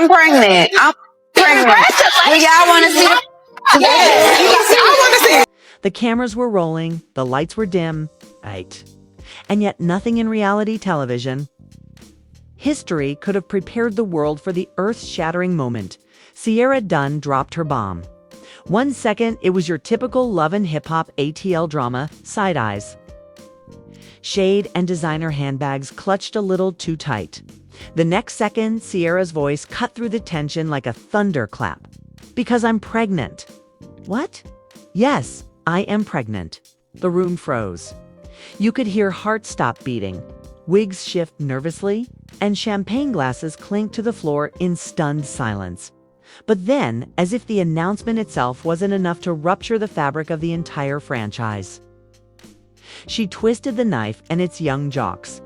I'm pregnant. I'm pregnant. Do y'all want to see the... Yes, I want to see it. The cameras were rolling, the lights were dim, right. And yet nothing in reality television. History could have prepared the world for the earth-shattering moment. Sierra Dunn dropped her bomb. 1 second, it was your typical love and hip-hop ATL drama, side eyes. Shade and designer handbags clutched a little too tight. The next second, Sierra's voice cut through the tension like a thunderclap. Because I'm pregnant. What? Yes, I am pregnant. The room froze. You could hear hearts stop beating, wigs shift nervously, and champagne glasses clink to the floor in stunned silence. But then, as if the announcement itself wasn't enough to rupture the fabric of the entire franchise, she twisted the knife and its young jocks.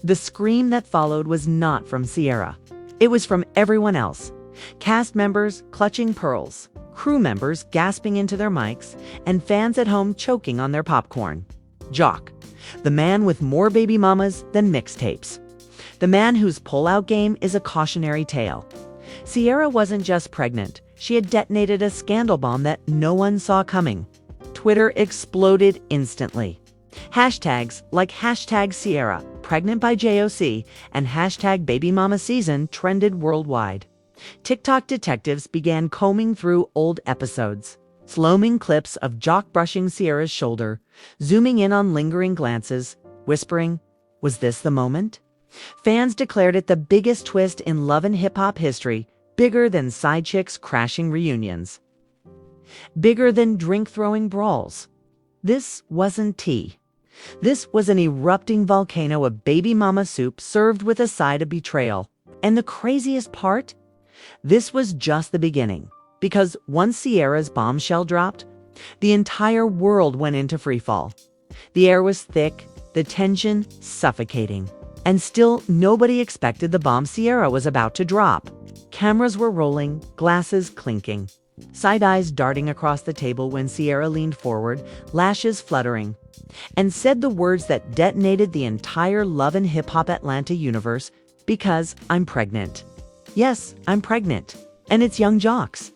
The scream that followed was not from Sierra. It was from everyone else. Cast members clutching pearls, crew members gasping into their mics, and fans at home choking on their popcorn. Jock, the man with more baby mamas than mixtapes. The man whose pull-out game is a cautionary tale. Sierra wasn't just pregnant. She had detonated a scandal bomb that no one saw coming. Twitter exploded instantly. Hashtags like hashtag Sierra, pregnant by JOC, and hashtag baby mama season trended worldwide. TikTok detectives began combing through old episodes, slow-ming clips of Jock brushing Sierra's shoulder, zooming in on lingering glances, whispering, "Was this the moment?" Fans declared it the biggest twist in love and hip-hop history, bigger than side chicks crashing reunions. Bigger than drink-throwing brawls. This wasn't tea. This was an erupting volcano of baby mama soup served with a side of betrayal. And the craziest part? This was just the beginning. Because once Sierra's bombshell dropped, the entire world went into freefall. The air was thick, the tension suffocating. And still, nobody expected the bomb Sierra was about to drop. Cameras were rolling, glasses clinking. Side eyes darting across the table when Sierra leaned forward, lashes fluttering, and said the words that detonated the entire Love and Hip Hop Atlanta universe, "Because I'm pregnant." Yes, I'm pregnant. And it's young jocks.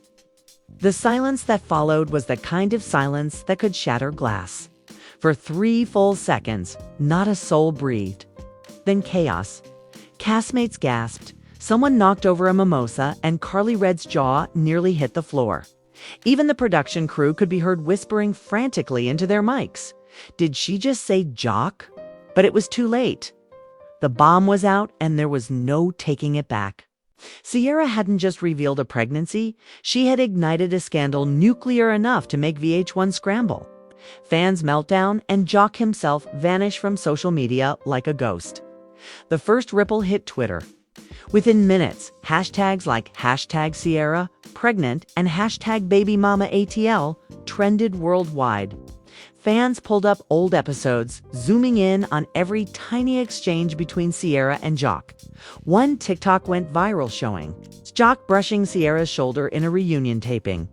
The silence that followed was the kind of silence that could shatter glass. For 3 full seconds, not a soul breathed. Then chaos. Castmates gasped. Someone knocked over a mimosa, and Carly Red's jaw nearly hit the floor. Even the production crew could be heard whispering frantically into their mics. Did she just say Jock? But it was too late. The bomb was out, and there was no taking it back. Sierra hadn't just revealed a pregnancy, she had ignited a scandal nuclear enough to make VH1 scramble. Fans meltdown, and Jock himself vanished from social media like a ghost. The first ripple hit Twitter. Within minutes, hashtags like hashtag Sierra, pregnant, and hashtag baby mama ATL trended worldwide. Fans pulled up old episodes, zooming in on every tiny exchange between Sierra and Jock. One TikTok went viral showing Jock brushing Sierra's shoulder in a reunion taping,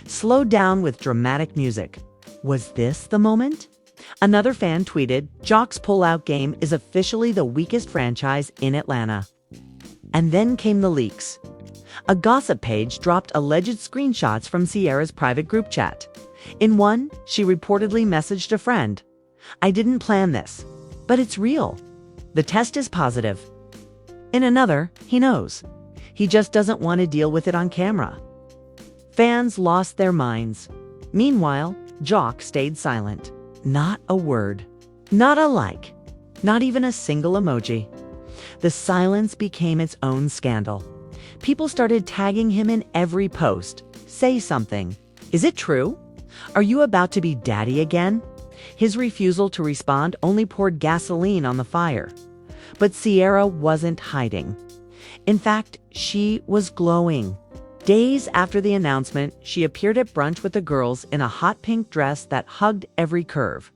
slowed down with dramatic music. Was this the moment? Another fan tweeted, "Jock's pull-out game is officially the weakest franchise in Atlanta." And then came the leaks. A gossip page dropped alleged screenshots from Sierra's private group chat. In one, she reportedly messaged a friend, "I didn't plan this, but it's real. The test is positive." In another, he knows. He just doesn't want to deal with it on camera. Fans lost their minds. Meanwhile, Jock stayed silent. Not a word. Not a like. Not even a single emoji. The silence became its own scandal. People started tagging him in every post. Say something. Is it true? Are you about to be daddy again? His refusal to respond only poured gasoline on the fire. But Sierra wasn't hiding. In fact, she was glowing. Days after the announcement, she appeared at brunch with the girls in a hot pink dress that hugged every curve.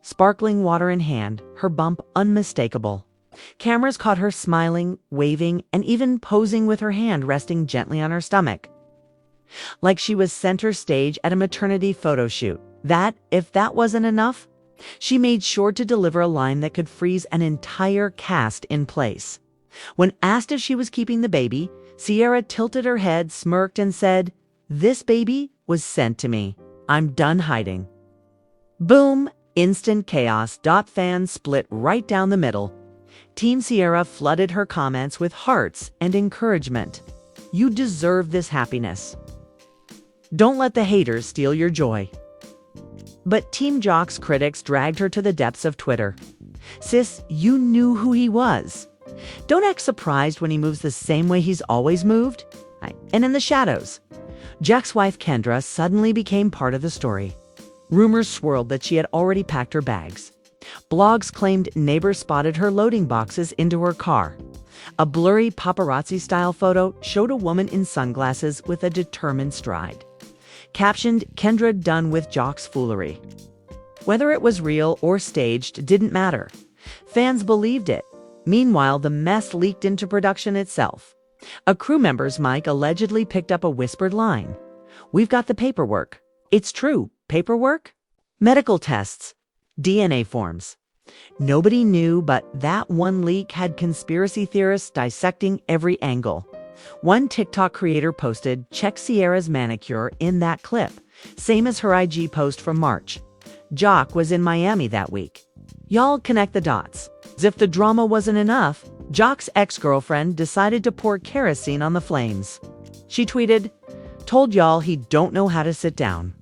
Sparkling water in hand, her bump unmistakable. Cameras caught her smiling, waving, and even posing with her hand resting gently on her stomach. Like she was center stage at a maternity photo shoot. If that wasn't enough, she made sure to deliver a line that could freeze an entire cast in place. When asked if she was keeping the baby, Sierra tilted her head, smirked, and said, "This baby was sent to me. I'm done hiding." Boom! Instant chaos. Fans split right down the middle. Team Sierra flooded her comments with hearts and encouragement. You deserve this happiness. Don't let the haters steal your joy. But Team Jock's critics dragged her to the depths of Twitter. Sis, you knew who he was. Don't act surprised when he moves the same way he's always moved. And in the shadows, Jack's wife Kendra suddenly became part of the story. Rumors swirled that she had already packed her bags. Blogs claimed neighbors spotted her loading boxes into her car. A blurry paparazzi-style photo showed a woman in sunglasses with a determined stride. Captioned, "Kendra done with Jock's foolery." Whether it was real or staged didn't matter. Fans believed it. Meanwhile, the mess leaked into production itself. A crew member's mic allegedly picked up a whispered line. "We've got the paperwork." It's true. Paperwork? Medical tests. DNA forms. Nobody knew, but that one leak had conspiracy theorists dissecting every angle. One TikTok creator posted, "Check Sierra's manicure" in that clip, same as her IG post from March. Jock was in Miami that week. Y'all connect the dots. As if the drama wasn't enough, Jock's ex-girlfriend decided to pour kerosene on the flames. She tweeted, "Told y'all he don't know how to sit down.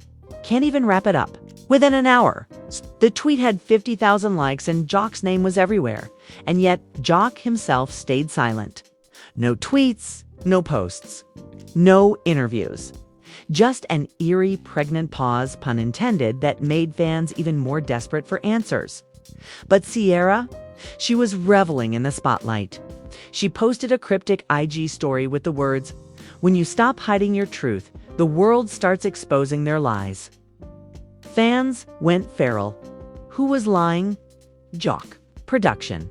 Can't even wrap it up." Within an hour, the tweet had 50,000 likes and Jock's name was everywhere. And yet, Jock himself stayed silent. No tweets, no posts, no interviews. Just an eerie, pregnant pause, pun intended, that made fans even more desperate for answers. But Sierra, she was reveling in the spotlight. She posted a cryptic IG story with the words, "When you stop hiding your truth, the world starts exposing their lies." Fans went feral. Who was lying? Jock. Production.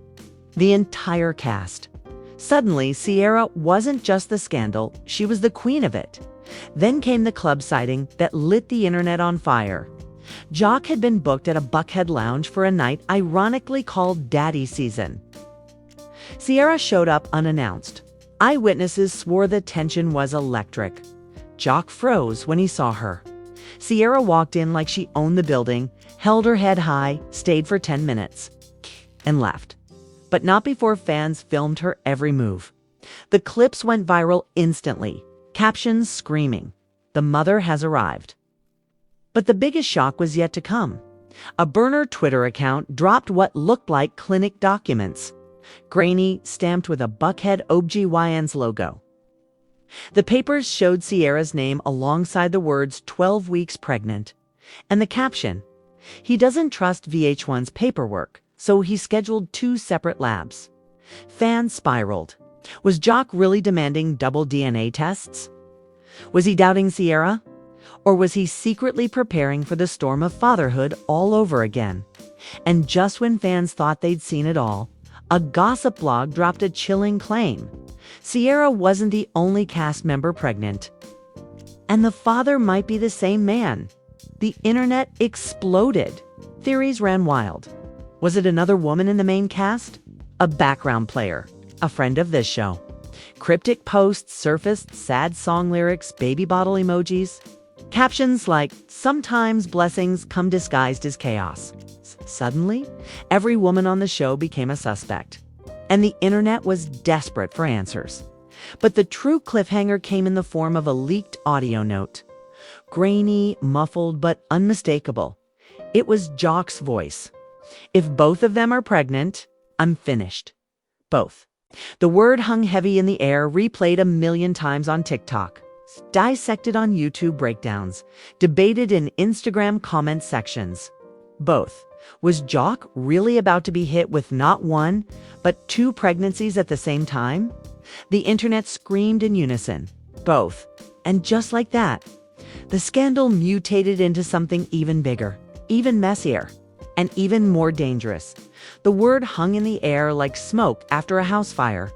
The entire cast. Suddenly, Sierra wasn't just the scandal, she was the queen of it. Then came the club sighting that lit the internet on fire. Jock had been booked at a Buckhead lounge for a night ironically called Daddy Season. Sierra showed up unannounced. Eyewitnesses swore the tension was electric. Jock froze when he saw her. Sierra walked in like she owned the building, held her head high, stayed for 10 minutes, and left. But not before fans filmed her every move. The clips went viral instantly, captions screaming, "The mother has arrived." But the biggest shock was yet to come. A burner Twitter account dropped what looked like clinic documents, grainy, stamped with a Buckhead OBGYN's logo. The papers showed Sierra's name alongside the words 12 weeks pregnant. And the caption, "He doesn't trust VH1's paperwork, so he scheduled 2 separate labs." Fans spiraled. Was Jock really demanding double DNA tests? Was he doubting Sierra? Or was he secretly preparing for the storm of fatherhood all over again? And just when fans thought they'd seen it all, a gossip blog dropped a chilling claim. Sierra wasn't the only cast member pregnant. And the father might be the same man. The internet exploded. Theories ran wild. Was it another woman in the main cast? A background player? A friend of this show? Cryptic posts surfaced, sad song lyrics, baby bottle emojis. Captions like, "Sometimes blessings come disguised as chaos." Suddenly, every woman on the show became a suspect. And the internet was desperate for answers. But the true cliffhanger came in the form of a leaked audio note. Grainy, muffled, but unmistakable. It was Jock's voice. "If both of them are pregnant, I'm finished." Both. The word hung heavy in the air, replayed a million times on TikTok, dissected on YouTube breakdowns, debated in Instagram comment sections. Both. Was Jock really about to be hit with not one, but 2 pregnancies at the same time? The internet screamed in unison. Both. And just like that, the scandal mutated into something even bigger, even messier, and even more dangerous. The word hung in the air like smoke after a house fire.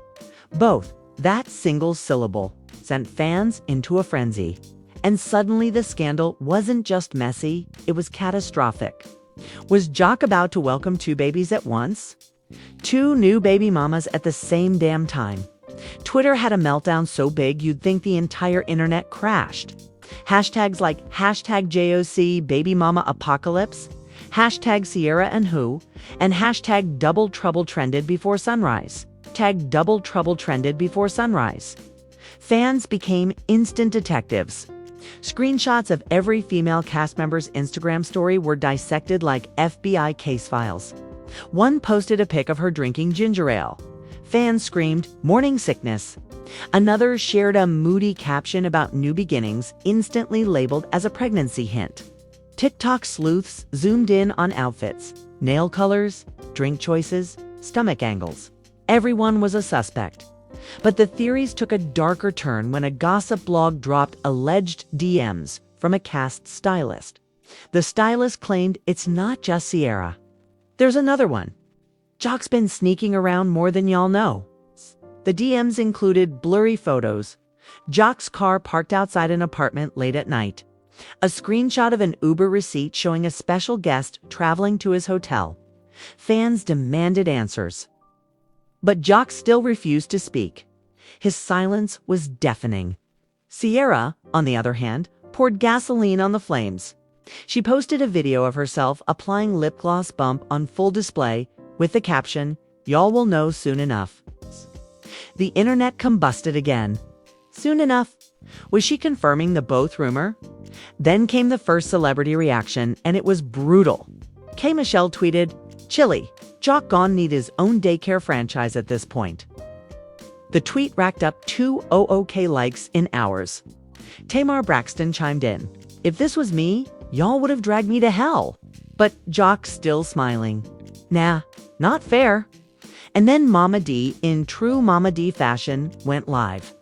Both. That single syllable sent fans into a frenzy. And suddenly the scandal wasn't just messy, it was catastrophic. Was Jock about to welcome 2 babies at once? 2 new baby mamas at the same damn time. Twitter had a meltdown so big you'd think the entire internet crashed. Hashtags like hashtag JOC baby mama apocalypse, hashtag Sierra and who, and hashtag double trouble trended before sunrise. Tag double trouble trended before sunrise. Fans became instant detectives. Screenshots of every female cast member's Instagram story were dissected like FBI case files. One posted a pic of her drinking ginger ale. Fans screamed, "Morning sickness." Another shared a moody caption about new beginnings, instantly labeled as a pregnancy hint. TikTok sleuths zoomed in on outfits, nail colors, drink choices, stomach angles. Everyone was a suspect. But the theories took a darker turn when a gossip blog dropped alleged DMs from a cast stylist. The stylist claimed it's not just Sierra. There's another one. Jock's been sneaking around more than y'all know. The DMs included blurry photos, Jock's car parked outside an apartment late at night, a screenshot of an Uber receipt showing a special guest traveling to his hotel. Fans demanded answers. But Jock still refused to speak. His silence was deafening. Sierra, on the other hand, poured gasoline on the flames. She posted a video of herself applying lip gloss bump on full display with the caption, "Y'all will know soon enough." The internet combusted again. Soon enough? Was she confirming the both rumor? Then came the first celebrity reaction, and it was brutal. K. Michelle tweeted, "Chilly, Jock gon' need his own daycare franchise at this point." The tweet racked up 200K likes in hours. Tamar Braxton chimed in, "If this was me, y'all would have dragged me to hell." But Jock still smiling. "Nah, not fair." And then Mama D, in true Mama D fashion, went live.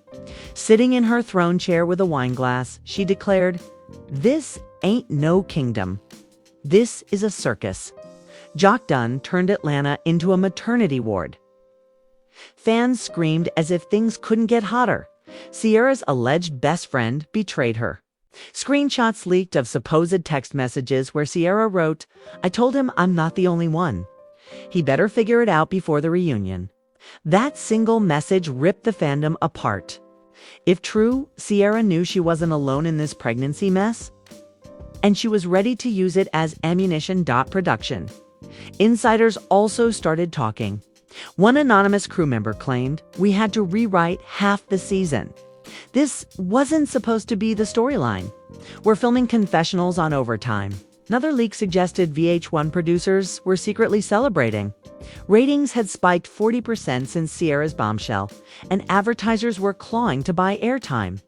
Sitting in her throne chair with a wine glass, she declared, "This ain't no kingdom. This is a circus." Jock Dunn turned Atlanta into a maternity ward. Fans screamed as if things couldn't get hotter. Sierra's alleged best friend betrayed her. Screenshots leaked of supposed text messages where Sierra wrote, "I told him I'm not the only one. He better figure it out before the reunion." That single message ripped the fandom apart. If true, Sierra knew she wasn't alone in this pregnancy mess, and she was ready to use it as ammunition. Production. Insiders also started talking. One anonymous crew member claimed, "We had to rewrite half the season. This wasn't supposed to be the storyline. We're filming confessionals on overtime." Another leak suggested VH1 producers were secretly celebrating. Ratings had spiked 40% since Sierra's bombshell, and advertisers were clawing to buy airtime.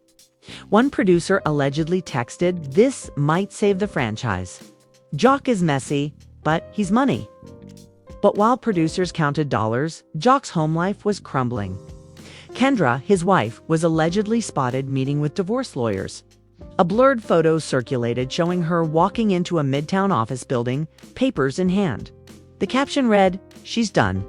One producer allegedly texted, "This might save the franchise. Jock is messy, but he's money." But while producers counted dollars, Jock's home life was crumbling. Kendra, his wife, was allegedly spotted meeting with divorce lawyers. A blurred photo circulated showing her walking into a midtown office building, papers in hand. The caption read, "She's done."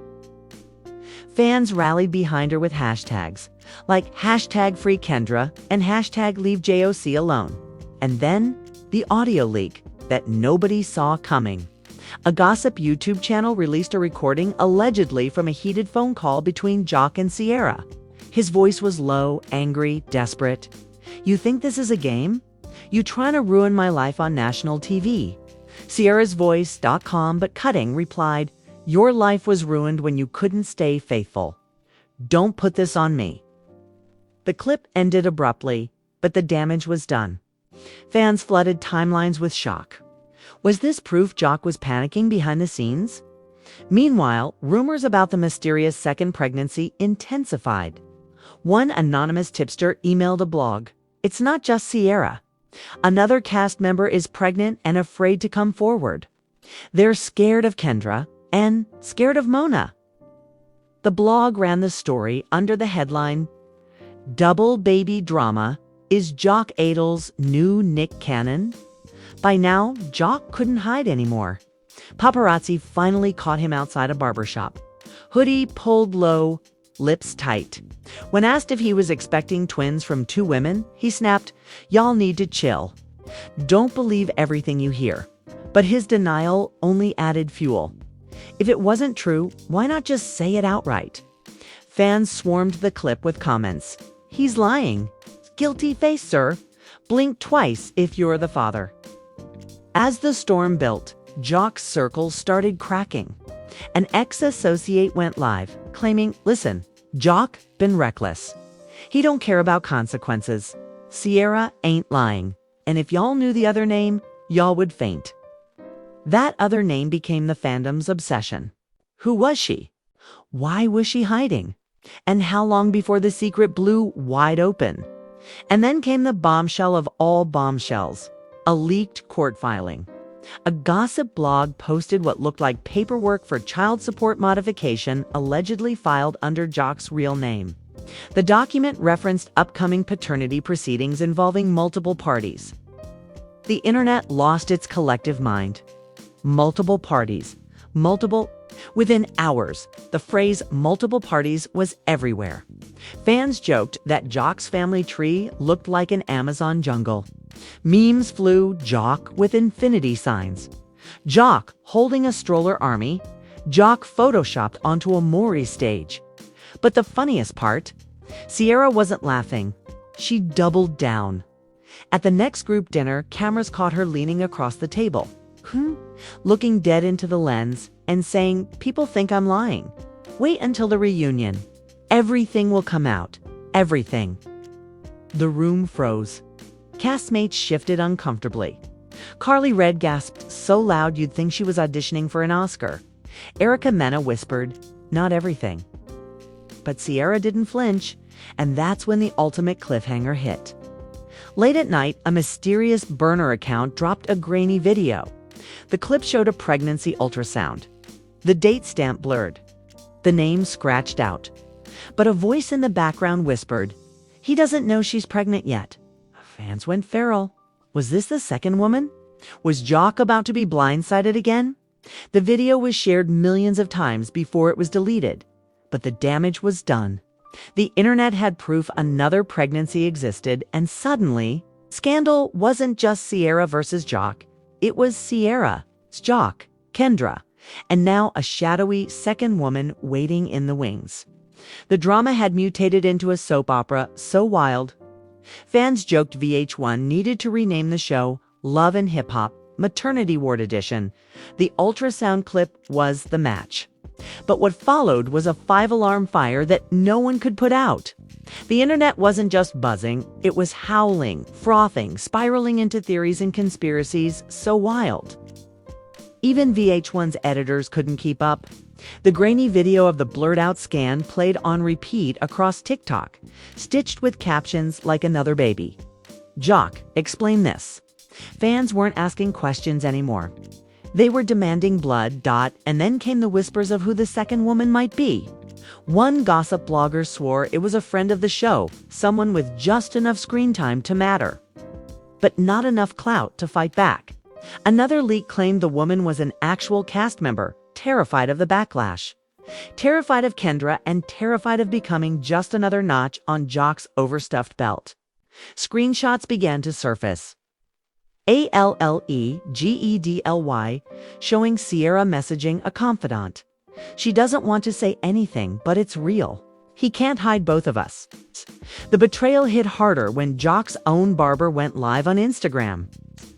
Fans rallied behind her with hashtags, like hashtag free Kendra and hashtag leave JOC alone. And then, the audio leak that nobody saw coming. A gossip YouTube channel released a recording allegedly from a heated phone call between Jock and Sierra. His voice was low, angry, desperate. "You think this is a game? You trying to ruin my life on national TV?" Sierra's voice, calm but cutting, replied, "Your life was ruined when you couldn't stay faithful. Don't put this on me." The clip ended abruptly, but the damage was done. Fans flooded timelines with shock. Was this proof Jock was panicking behind the scenes? Meanwhile, rumors about the mysterious second pregnancy intensified. One anonymous tipster emailed a blog, "It's not just Sierra. Another cast member is pregnant and afraid to come forward. They're scared of Kendra and scared of Mona." The blog ran the story under the headline, "Double Baby Drama, Is Jock LHHATL's New Nick Cannon?" By now, Jock couldn't hide anymore. Paparazzi finally caught him outside a barbershop. Hoodie pulled low, lips tight. When asked if he was expecting twins from 2 women, he snapped, "Y'all need to chill. Don't believe everything you hear." But his denial only added fuel. If it wasn't true, why not just say it outright? Fans swarmed the clip with comments. He's lying. Guilty face, sir. Blink twice if you're the father. As the storm built, Jock's circle started cracking. An ex-associate went live, claiming, listen, Jock been reckless. He don't care about consequences. Sierra ain't lying. And if y'all knew the other name, y'all would faint. That other name became the fandom's obsession. Who was she? Why was she hiding? And how long before the secret blew wide open? And then came the bombshell of all bombshells, a leaked court filing. A gossip blog posted what looked like paperwork for child support modification allegedly filed under Jock's real name. The document referenced upcoming paternity proceedings involving multiple parties. The internet lost its collective mind. Multiple parties. Within hours, the phrase multiple parties was everywhere. Fans joked that Jock's family tree looked like an Amazon jungle. Memes flew Jock with infinity signs. Jock holding a stroller army. Jock photoshopped onto a Maury stage. But the funniest part, Sierra wasn't laughing. She doubled down. At the next group dinner, cameras caught her leaning across the table, looking dead into the lens and saying, people think I'm lying. Wait until the reunion. Everything will come out. Everything. The room froze. Castmates shifted uncomfortably. Carly Red gasped so loud you'd think she was auditioning for an Oscar. Erica Mena whispered, not everything. But Sierra didn't flinch, and that's when the ultimate cliffhanger hit. Late at night, a mysterious burner account dropped a grainy video. The clip showed a pregnancy ultrasound. The date stamp blurred. The name scratched out. But a voice in the background whispered, he doesn't know she's pregnant yet. Fans went feral. Was this the second woman? Was Jock about to be blindsided again? The video was shared millions of times before it was deleted. But the damage was done. The internet had proof another pregnancy existed, and suddenly, scandal wasn't just Sierra versus Jock. It was Sierra, Jock, Kendra, and now a shadowy second woman waiting in the wings. The drama had mutated into a soap opera so wild. Fans joked VH1 needed to rename the show Love and Hip Hop Maternity Ward Edition. The ultrasound clip was the match. But what followed was a 5-alarm fire that no one could put out. The internet wasn't just buzzing, it was howling, frothing, spiraling into theories and conspiracies so wild. Even VH1's editors couldn't keep up. The grainy video of the blurred-out scan played on repeat across TikTok, stitched with captions like another baby. Jock, explain this. Fans weren't asking questions anymore. They were demanding blood, and then came the whispers of who the second woman might be. One gossip blogger swore it was a friend of the show, someone with just enough screen time to matter. But not enough clout to fight back. Another leak claimed the woman was an actual cast member, terrified of the backlash. Terrified of Kendra and terrified of becoming just another notch on Jock's overstuffed belt. Screenshots began to surface. ALLEGEDLY, showing Sierra messaging a confidant. She doesn't want to say anything, but it's real. He can't hide both of us. The betrayal hit harder when Jock's own barber went live on Instagram,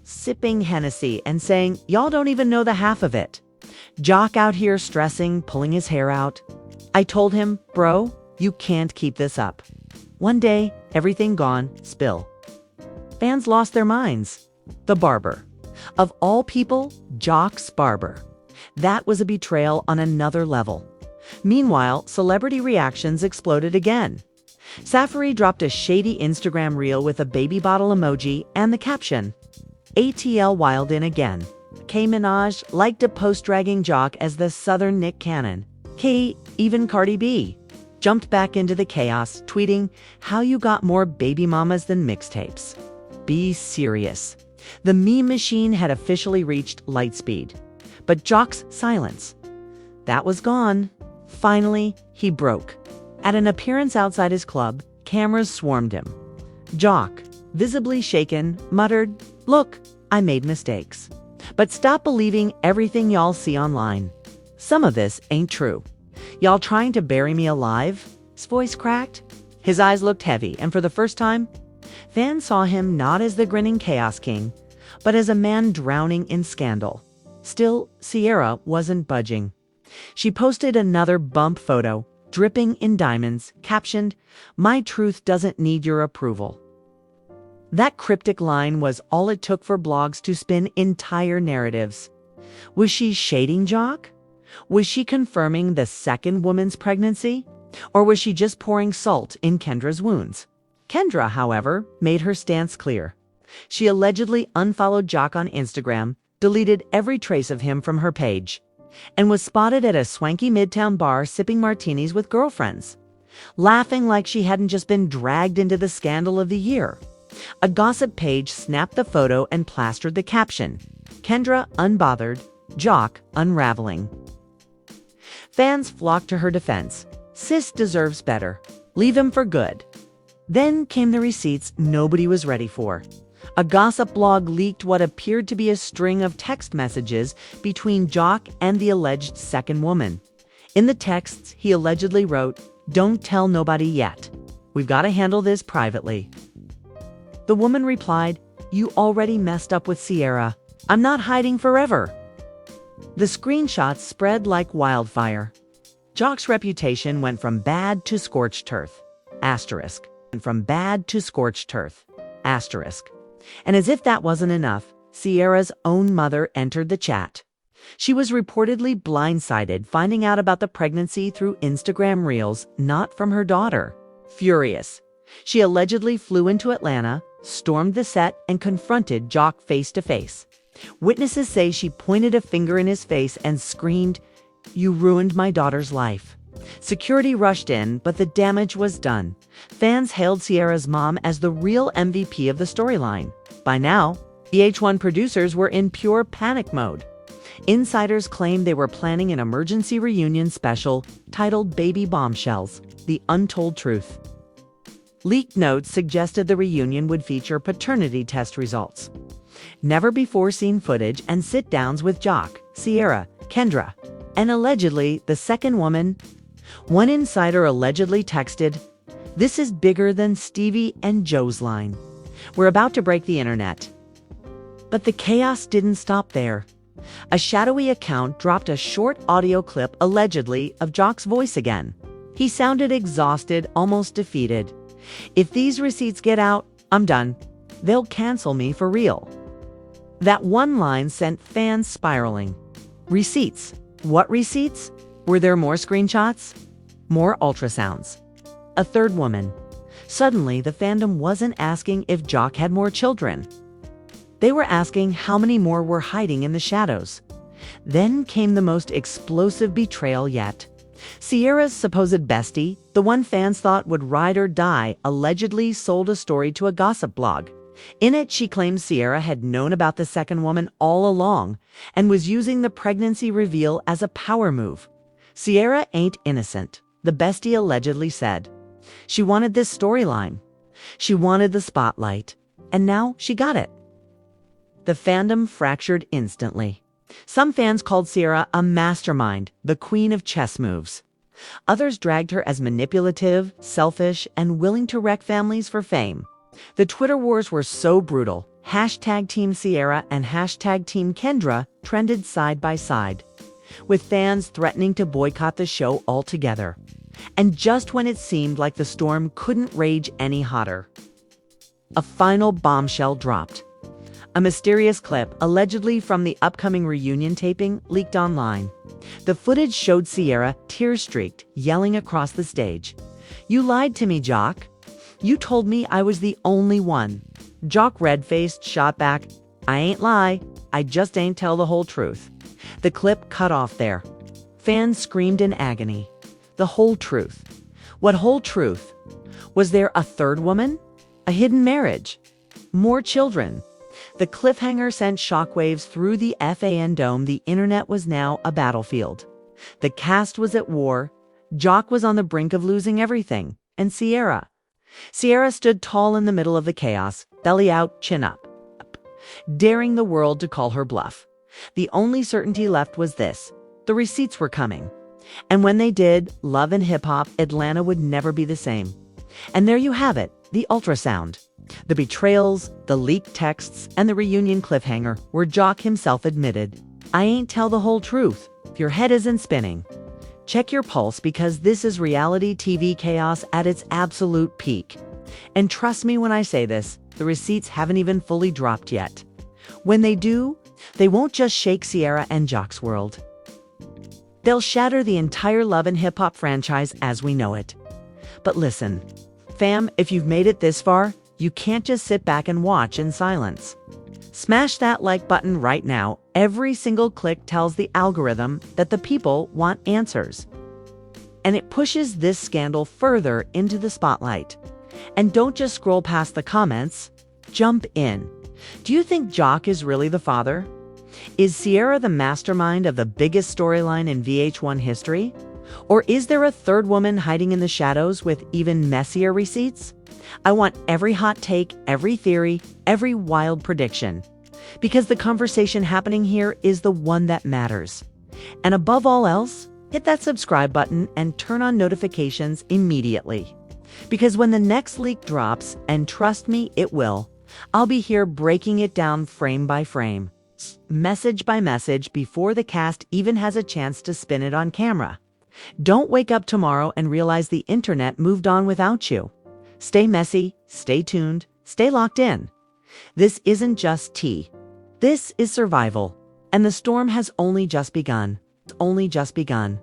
sipping Hennessy and saying, y'all don't even know the half of it. Jock out here stressing, pulling his hair out. I told him, bro, you can't keep this up. One day, everything gone, spill. Fans lost their minds. The barber. Of all people, Jock's barber. That was a betrayal on another level. Meanwhile, celebrity reactions exploded again. Safari dropped a shady Instagram reel with a baby bottle emoji and the caption, ATL wild in again. K Minaj liked to post dragging Jock as the Southern Nick Cannon. Even Cardi B jumped back into the chaos, tweeting, how you got more baby mamas than mixtapes. Be serious. The meme machine had officially reached light speed. But Jock's silence. That was gone. Finally, he broke. At an appearance outside his club, cameras swarmed him. Jock, visibly shaken, muttered, look, I made mistakes. But stop believing everything y'all see online. Some of this ain't true. Y'all trying to bury me alive? His voice cracked. His eyes looked heavy, and for the first time, fans saw him not as the grinning Chaos King, but as a man drowning in scandal. Still, Sierra wasn't budging. She posted another bump photo, dripping in diamonds, captioned, "My truth doesn't need your approval." That cryptic line was all it took for blogs to spin entire narratives. Was she shading Jock? Was she confirming the second woman's pregnancy? Or was she just pouring salt in Kendra's wounds? Kendra, however, made her stance clear. She allegedly unfollowed Jock on Instagram, deleted every trace of him from her page, and was spotted at a swanky midtown bar sipping martinis with girlfriends, laughing like she hadn't just been dragged into the scandal of the year. A gossip page snapped the photo and plastered the caption, "Kendra unbothered, Jock unraveling." Fans flocked to her defense. Sis deserves better. Leave him for good. Then came the receipts nobody was ready for. A gossip blog leaked what appeared to be a string of text messages between Jock and the alleged second woman. In the texts, he allegedly wrote, "Don't tell nobody yet. We've got to handle this privately." The woman replied, "You already messed up with Sierra. I'm not hiding forever." The screenshots spread like wildfire. Jock's reputation went from bad to scorched earth. Asterisk. And from bad to scorched earth. Asterisk. And as if that wasn't enough, Sierra's own mother entered the chat. She was reportedly blindsided finding out about the pregnancy through Instagram Reels, not from her daughter. Furious, she allegedly flew into Atlanta, stormed the set, and confronted Jock face to face. Witnesses say she pointed a finger in his face and screamed, "You ruined my daughter's life." Security rushed in, but the damage was done. Fans hailed Sierra's mom as the real MVP of the storyline. By now, VH1 producers were in pure panic mode. Insiders claimed they were planning an emergency reunion special titled Baby Bombshells: The Untold Truth. Leaked notes suggested the reunion would feature paternity test results, never-before-seen footage, and sit-downs with Jock, Sierra, Kendra, and allegedly the second woman. One insider allegedly texted, "This is bigger than Stevie and Joe's line. We're about to break the internet." But the chaos didn't stop there. A shadowy account dropped a short audio clip allegedly of Jock's voice again. He sounded exhausted, almost defeated. "If these receipts get out, I'm done. They'll cancel me for real." That one line sent fans spiraling. Receipts. What receipts? Were there more screenshots? More ultrasounds? A third woman? Suddenly, the fandom wasn't asking if Jock had more children. They were asking how many more were hiding in the shadows. Then came the most explosive betrayal yet. Sierra's supposed bestie, the one fans thought would ride or die, allegedly sold a story to a gossip blog. In it, she claimed Sierra had known about the second woman all along and was using the pregnancy reveal as a power move. "Sierra ain't innocent," the bestie allegedly said. "She wanted this storyline. She wanted the spotlight. And now she got it." The fandom fractured instantly. Some fans called Sierra a mastermind, the queen of chess moves. Others dragged her as manipulative, selfish, and willing to wreck families for fame. The Twitter wars were so brutal. Hashtag Team Sierra and hashtag Team Kendra trended side by side, with fans threatening to boycott the show altogether. And just when it seemed like the storm couldn't rage any hotter, a final bombshell dropped. A mysterious clip, allegedly from the upcoming reunion taping, leaked online. The footage showed Sierra, tear-streaked, yelling across the stage, "You lied to me, Jock. You told me I was the only one." Jock, red-faced, shot back, "I ain't lie. I just ain't tell the whole truth." The clip cut off there. Fans screamed in agony. The whole truth. What whole truth? Was there a third woman? A hidden marriage? More children? The cliffhanger sent shockwaves through the FAN dome. The internet was now a battlefield. The cast was at war. Jock was on the brink of losing everything. And Sierra stood tall in the middle of the chaos, belly out, chin up, daring the world to call her bluff. The only certainty left was this: the receipts were coming. And when they did, Love and Hip Hop Atlanta would never be the same. And there you have it, the ultrasound. The betrayals, the leaked texts, and the reunion cliffhanger where Jock himself admitted, "I ain't tell the whole truth. If your head isn't spinning." Check your pulse, because this is reality TV chaos at its absolute peak. And trust me when I say this, the receipts haven't even fully dropped yet. When they do, they won't just shake Sierra and Jock's world. They'll shatter the entire Love and Hip Hop franchise as we know it. But listen, fam, if you've made it this far, you can't just sit back and watch in silence. Smash that like button right now. Every single click tells the algorithm that the people want answers. And it pushes this scandal further into the spotlight. And don't just scroll past the comments, jump in. Do you think Jock is really the father? Is Sierra the mastermind of the biggest storyline in VH1 history? Or is there a third woman hiding in the shadows with even messier receipts? I want every hot take, every theory, every wild prediction. Because the conversation happening here is the one that matters. And above all else, hit that subscribe button and turn on notifications immediately. Because when the next leak drops, and trust me, it will, I'll be here breaking it down frame by frame, message by message, before the cast even has a chance to spin it on camera. Don't wake up tomorrow and realize the internet moved on without you. Stay messy, stay tuned, stay locked in. This isn't just tea. This is survival. And the storm has only just begun. It's only just begun.